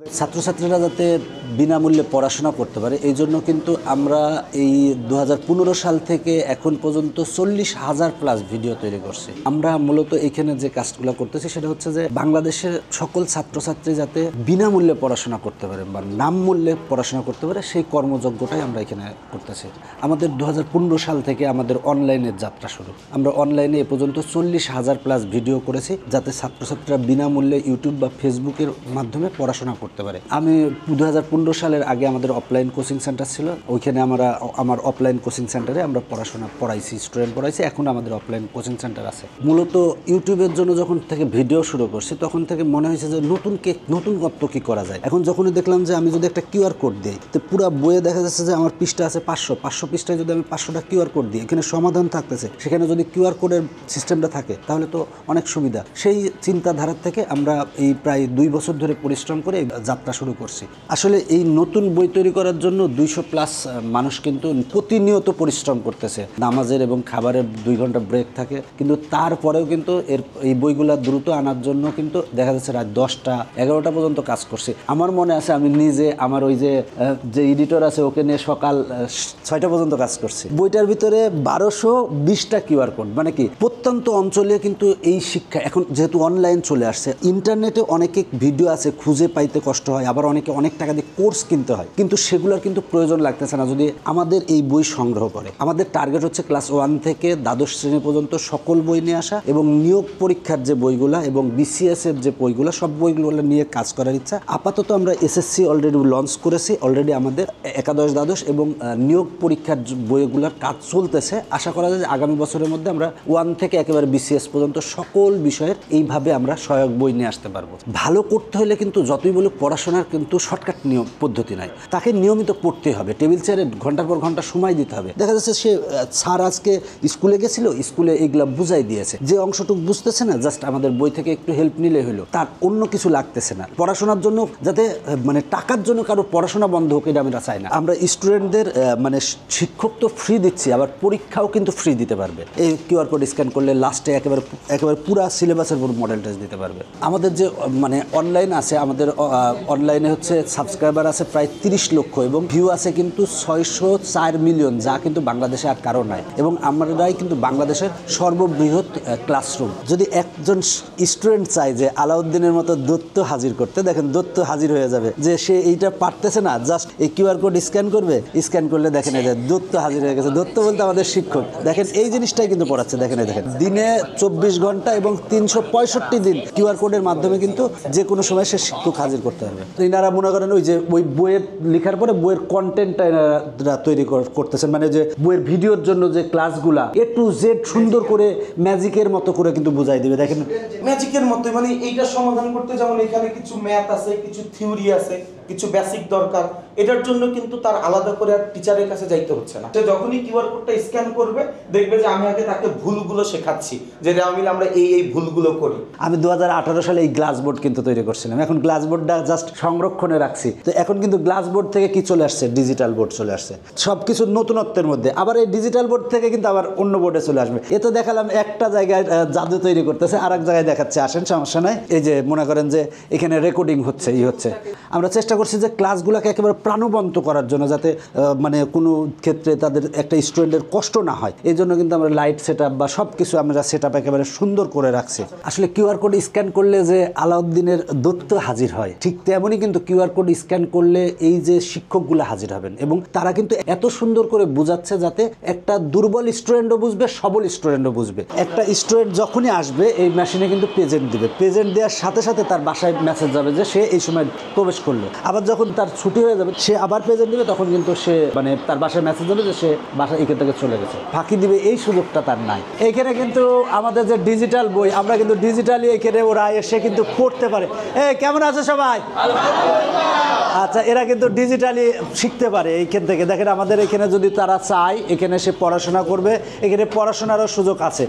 ছাত্রছাত্রীরা যাতে বিনামূল্যে পড়াশোনা করতে পারে এই জন্য কিন্তু আমরা এই 2015 সাল থেকে এখন পর্যন্ত 40,000+ ভিডিও তৈরি করছি। আমরা মূলত এখানে যে কাজগুলো করতেছি সেটা হচ্ছে যে বাংলাদেশের সকল ছাত্রছাত্রী যাতে বিনামূল্যে পড়াশোনা করতে পারে বা নামমূল্যে পড়াশোনা করতে পারে সেই কর্মযজ্ঞটাই আমরা এখানে করতেছি। আমাদের 2015 সাল থেকে আমাদের অনলাইনের যাত্রা শুরু। আমরা অনলাইনে এ পর্যন্ত 40,000+ ভিডিও করেছি যাতে ছাত্রছাত্রীরা বিনামূল্যে ইউটিউব বা ফেসবুকের মাধ্যমে পড়াশোনা করতে পারে। আমি 2015 সালের আগে আমাদের অফলাইন কোচিং সেন্টার ছিল, ওইখানে আমার অফলাইন কোচিং সেন্টারে আমরা পড়াশোনা পড়াইছি, স্টুডেন্ট পড়াইছি। এখন আমাদের অফলাইন কোচিং সেন্টার আছে। মূলত ইউটিউবের জন্য যখন থেকে ভিডিও শুরু করছি তখন থেকে মনে হয়েছে যে নতুনত্ব কি করা যায়। এখন যখনই দেখলাম যে আমি যদি একটা কিউআর কোড দিই তো পুরো বইয়ে দেখা যাচ্ছে যে আমার পৃষ্ঠা আছে 500 পৃষ্ঠায় যদি আমি 500টা কিউআর কোড দিই, এখানে সমাধান থাকতেছে, সেখানে যদি কিউআর কোডের সিস্টেমটা থাকে তাহলে তো অনেক সুবিধা। সেই চিন্তাধারা থেকে আমরা এই প্রায় 2 বছর ধরে পরিশ্রম করে যাত্রা শুরু করছি। আসলে এই নতুন বই তৈরি করার জন্য 200+ মানুষ কিন্তু প্রতিনিয়ত পরিশ্রম করতেছে। নামাজের এবং খাবারের 2 ঘন্টা ব্রেক থাকে, কিন্তু তারপরেও কিন্তু এই বইগুলা দ্রুত আনার জন্য কিন্তু দেখা যাচ্ছে রাত 10টা 11টা পর্যন্ত কাজ করছি। আমার মনে আছে আমি নিজে আমার ওই যে এডিটর আছে ওকে নিয়ে সকাল 6টা পর্যন্ত কাজ করছি। বইটার ভিতরে 1220টা কিউআর কোড, মানে কি প্রত্যন্ত অঞ্চলে কিন্তু এই শিক্ষা এখন যেহেতু অনলাইন চলে আসছে, ইন্টারনেটে অনেকে ভিডিও আছে খুঁজে পাইতে কষ্ট হয়, আবার অনেকে অনেক টাকা দিয়ে কোর্স কিনতে হয়, কিন্তু সেগুলোর কিন্তু প্রয়োজন লাগতেছে না যদি আমাদের এই বই সংগ্রহ করে। আমাদের টার্গেট হচ্ছে ক্লাস 1 থেকে দ্বাদশ শ্রেণী পর্যন্ত সকল বই নিয়ে আসা এবং নিয়োগ পরীক্ষার যে বইগুলা এবং বিসিএস এর যে বইগুলো সব বইগুলো নিয়ে কাজ করার ইচ্ছা। আপাতত আমরা এসএসসি অলরেডি লঞ্চ করেছি, অলরেডি আমাদের একাদশ দ্বাদশ এবং নিয়োগ পরীক্ষার বইগুলোর কাজ চলতেছে। আশা করা যায় যে আগামী বছরের মধ্যে আমরা 1 থেকে একেবারে বিসিএস পর্যন্ত সকল বিষয়ের এইভাবে আমরা সহায়ক বই নিয়ে আসতে পারবো। ভালো করতে হলে কিন্তু যতই বলুক পড়াশোনার কিন্তু শর্টকাট নিয়ম পদ্ধতি নাই, তাকে নিয়মিত পড়তে হবে, টেবিল চেয়ারে ঘন্টার পর ঘন্টা সময় দিতে হবে। দেখা যাচ্ছে সে স্যার আজকে স্কুলে গেছিল, স্কুলে এইগুলা বুঝাই দিয়েছে, যে অংশটুকু বুঝতেছে না জাস্ট আমাদের বই থেকে একটু হেল্প নিলে হলো, তার অন্য কিছু লাগতেছে না। পড়াশোনার জন্য যাতে মানে টাকার জন্য কারো পড়াশোনা বন্ধ হোক এটা আমরা চাই না। আমরা স্টুডেন্টদের মানে শিক্ষক তো ফ্রি দিচ্ছি, আবার পরীক্ষাও কিন্তু ফ্রি দিতে পারবে। এই কিউআর কোড স্ক্যান করলে লাস্টে একেবারে পুরো সিলেবাসের পুরো মডেল টেস্ট দিতে পারবে। আমাদের যে মানে অনলাইন আছে, আমাদের অনলাইনে হচ্ছে সাবস্ক্রাইবার আছে প্রায় 30 লক্ষ এবং ভিউ আছে কিন্তু 604 মিলিয়ন, যা কিন্তু বাংলাদেশে আর কারো নাই। এবং আমরাই কিন্তু বাংলাদেশের সর্ববৃহৎ ক্লাসরুম। যদি একজন স্টুডেন্ট চায় যে আলাউদ্দিনের মতো দত্ত হাজির করতে, দেখেন দত্ত হাজির হয়ে যাবে, যে সে এইটা পারতেছে না, জাস্ট এই কিউআর কোড স্ক্যান করবে, স্ক্যান করলে দেখেন এই যে দত্ত হাজির হয়ে গেছে। দত্ত বলতে আমাদের শিক্ষক। দেখেন এই জিনিসটাই কিন্তু পড়াচ্ছে, দেখেন দিনে 24 ঘন্টা এবং 365 দিন কিউআর কোডের মাধ্যমে কিন্তু যে কোনো সময় সে শিক্ষক হাজির করতে পারবে। এনারা মনে করেন ওই বইয়ের লেখার পরে বইয়ের কন্টেন্টটা এনারা তৈরি করতেছেন, মানে যে বইয়ের ভিডিওর জন্য যে ক্লাসগুলা A to Z সুন্দর করে ম্যাজিকের মতো করে কিন্তু বুঝাই দিবে। দেখেন ম্যাজিকের মতো, মানে এইটা সমাধান করতে যেমন এখানে কিছু ম্যাথ আছে, কিছু থিওরি আছে, কিছু বেসিক দরকার, এটার জন্য কিন্তু তার আলাদা করে আর টিচারের কাছে যাইতে হচ্ছে না। সে যখনই কিউআর কোডটা স্ক্যান করবে দেখবে যে আমি আগে তাকে ভুলগুলো শেখাচ্ছি, যে রামিল আমরা এই ভুলগুলো করি। আমি 2018 সালে এই গ্লাস বোর্ড কিন্তু তৈরি করছিলাম, এখন গ্লাস বোর্ডটা জাস্ট সংরক্ষণে রাখছি। তো এখন কিন্তু গ্লাস বোর্ড থেকে কি চলে আসছে, ডিজিটাল বোর্ড চলে আসছে, সব কিছু নতুনত্বের মধ্যে। আবার এই ডিজিটাল বোর্ড থেকে কিন্তু আবার অন্য বোর্ডে চলে আসবে। এ তো দেখালাম একটা জায়গায় জাদু তৈরি করতেছে, আর এক জায়গায় দেখাচ্ছে, আসেন সমস্যা নাই। এই যে মনে করেন যে এখানে রেকর্ডিং হচ্ছে, হচ্ছে। আমরা চেষ্টা করছি যে ক্লাসগুলোকে একেবারে প্রাণবন্ত করার জন্য, যাতে মানে কোনো ক্ষেত্রে তাদের একটা স্টুডেন্টের কষ্ট না হয়। এই জন্য কিন্তু আমরা লাইট সেট আপ বা সব কিছু আমরা সেট আপ একেবারে সুন্দর করে রাখছি। আসলে কিউআর কোড স্ক্যান করলে যে আলাউদ্দিনের দত্ত হাজির হয়, ঠিক তেমনই কিন্তু কিউআর কোড স্ক্যান করলে এই যে শিক্ষকগুলো হাজির হবেন এবং তারা কিন্তু এত সুন্দর করে বোঝাচ্ছে যাতে একটা দুর্বল স্টুডেন্টও বুঝবে, সবল স্টুডেন্টও বুঝবে। একটা স্টুডেন্ট যখনই আসবে এই মেশিনে কিন্তু প্রেজেন্ট দিবে, প্রেজেন্ট দেওয়ার সাথে সাথে তার বাসায় মেসেজ যাবে যে সে এই সময় প্রবেশ করলো। আবার যখন তার ছুটি হয়ে যাবে সে আবার প্রেজেন্ট দিবে, তখন কিন্তু সে মানে তার বাসায় মেসেজ যাবে যে সে বাসায় এখান থেকে চলে গেছে, ফাঁকি দিবে, এই সুযোগটা তার নাই। এইখানে কিন্তু আমাদের যে ডিজিটাল বই, আমরা কিন্তু ডিজিটালি এখানে ওরা এসে কিন্তু পড়তে পারে। কেমন আছে সবাই? আচ্ছা, এরা কিন্তু ডিজিটালি শিখতে পারে এইখান থেকে। দেখেন আমাদের এখানে যদি তারা চায় এখানে সে পড়াশোনা করবে, এখানে পড়াশোনারও সুযোগ আছে।